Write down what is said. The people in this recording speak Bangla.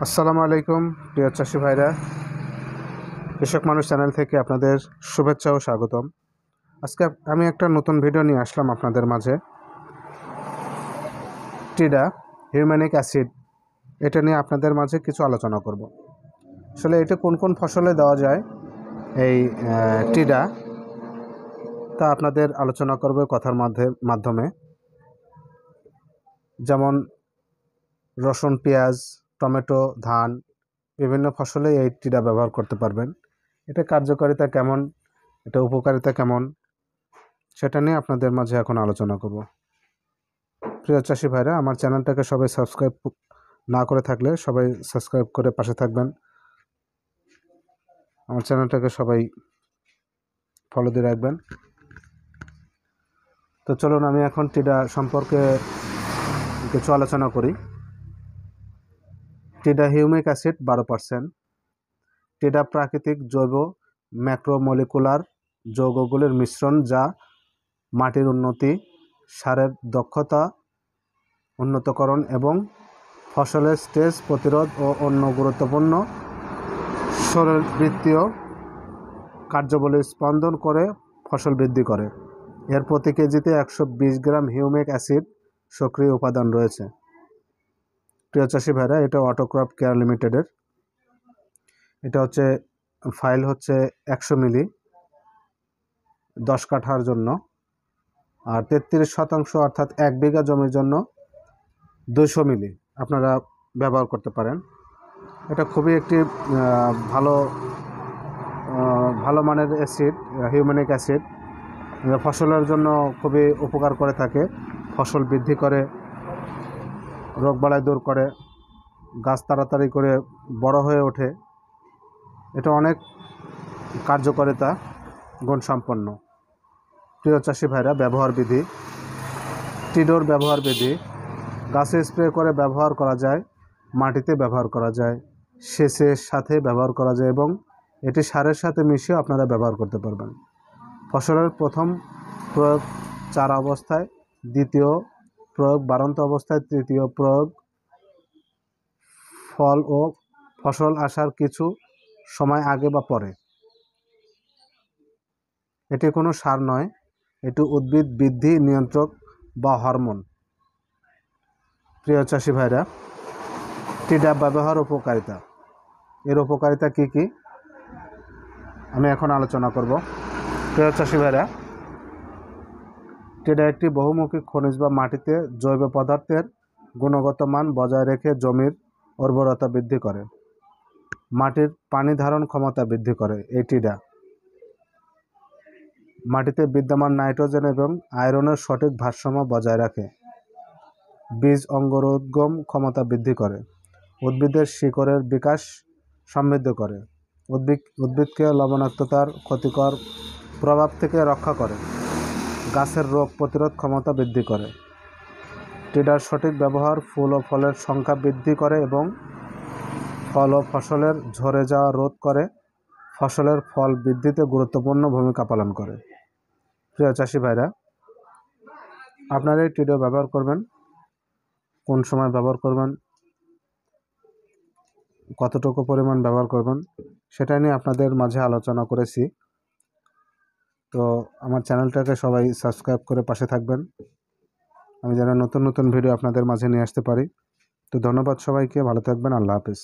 আসসালামু আলাইকুম প্রিয় চাষি ভাইরা, কৃষক মানুষ চ্যানেল থেকে আপনাদের শুভেচ্ছা ও স্বাগতম। আজকে আমি একটা নতুন ভিডিও নিয়ে আসলাম আপনাদের মাঝে। টিডা হিউম্যানিক অ্যাসিড, এটা নিয়ে আপনাদের মাঝে কিছু আলোচনা করব। আসলে এটা কোন কোন ফসলে দেওয়া যায় এই টিডা, তা আপনাদের আলোচনা করব কথার মাধ্যমে। যেমন রসুন, পেঁয়াজ, টমেটো, ধান, বিভিন্ন ফসলে এই টিডা ব্যবহার করতে পারবেন। এটা কার্যকারিতা কেমন, এটা উপকারিতা কেমন, সেটা নিয়ে আপনাদের মাঝে এখন আলোচনা করব। প্রিয় চাষি ভাইরা, আমার চ্যানেলটাকে সবাই সাবস্ক্রাইব না করে থাকলে সবাই সাবস্ক্রাইব করে পাশে থাকবেন। আমার চ্যানেলটাকে সবাই ফলো দিয়ে রাখবেন। তো চলুন আমি এখন টিডা সম্পর্কে কিছু আলোচনা করি। টিডা হিউমিক অ্যাসিড 12%। টিডা প্রাকৃতিক জৈব ম্যাক্রোমলিকুলার যৌগগুলির মিশ্রণ, যা মাটির উন্নতি, সারের দক্ষতা উন্নতকরণ এবং ফসলের স্টেজ প্রতিরোধ ও অন্য গুরুত্বপূর্ণ শরীরবৃত্তীয় কার্যাবলী স্পন্দন করে ফসল বৃদ্ধি করে। এর প্রতি কেজিতে 120 গ্রাম হিউমিক অ্যাসিড সক্রিয় উপাদান রয়েছে। প্রিয় চাষি ভাইরা, এটা অটোক্রপ কেয়ার লিমিটেডের। এটা হচ্ছে ফাইল হচ্ছে 100 মিলি 10 কাঠার জন্য, আর 33% অর্থাৎ 1 বিঘা জমির জন্য 200 মিলি আপনারা ব্যবহার করতে পারেন। এটা খুবই একটি ভালো মানের অ্যাসিড, হিউম্যানিক অ্যাসিড, ফসলের জন্য খুবই উপকার করে থাকে। ফসল বৃদ্ধি করে, রোগবালাই দূর করে, গাছ তাড়াতাড়ি করে বড় হয়ে ওঠে। এটা অনেক কার্যকারিতা গুণসম্পন্ন। প্রিয় চাষি ভাইরা, ব্যবহার বিধি। টিডোর ব্যবহার বিধি: গাছে স্প্রে করে ব্যবহার করা যায়, মাটিতে ব্যবহার করা যায়, সেচের সাথে ব্যবহার করা যায় এবং এটি সারের সাথে মিশিয়ে আপনারা ব্যবহার করতে পারবেন। ফসলের প্রথম প্রয়োগ চারা অবস্থায়, দ্বিতীয় প্রয়োগ বাড়ন্ত অবস্থায়, তৃতীয় প্রয়োগ ফল ও ফসল আসার কিছু সময় আগে বা পরে। এটি কোনো সার নয়, এটি উদ্ভিদ বৃদ্ধি নিয়ন্ত্রক বা হরমোন। প্রিয় চাষি ভাইরা, টিডা ব্যবহার উপকারিতা। এর উপকারিতা কি কি আমি এখন আলোচনা করব। প্রিয় চাষি ভাইরা, টিডা একটি বহুমুখী খনিজ বা মাটিতে জৈব পদার্থের গুণগত মান বজায় রেখে জমির উর্বরতা বৃদ্ধি করে, মাটির পানি ধারণ ক্ষমতা বৃদ্ধি করে। এই টিডা মাটিতে বিদ্যমান নাইট্রোজেন এবং আয়রনের সঠিক ভারসাম্য বজায় রাখে, বীজ অঙ্কুরোদ্গম ক্ষমতা বৃদ্ধি করে, উদ্ভিদের শিকড়ের বিকাশ সমৃদ্ধ করে, উদ্ভিদকে লবণাক্ততার ক্ষতিকর প্রভাব থেকে রক্ষা করে, গাছের রোগ প্রতিরোধ ক্ষমতা বৃদ্ধি করে। টিডার সঠিক ব্যবহার ফুল ও ফলের সংখ্যা বৃদ্ধি করে এবং ফল ও ফসলের ঝরে যাওয়া রোধ করে, ফসলের ফল বৃদ্ধিতে গুরুত্বপূর্ণ ভূমিকা পালন করে। প্রিয় চাষি ভাইরা, আপনারা এই টিডা ব্যবহার করবেন, কোন সময় ব্যবহার করবেন, কতটুকু পরিমাণ ব্যবহার করবেন, সেটা নিয়ে আপনাদের মাঝে আলোচনা করেছি। তো আমার চ্যানেলটাকে সবাই সাবস্ক্রাইব করে পাশে থাকবেন, আমি যেন নতুন নতুন ভিডিও আপনাদের মাঝে নিয়ে আসতে পারি। তো ধন্যবাদ সবাইকে, ভালো থাকবেন, আল্লাহ হাফেজ।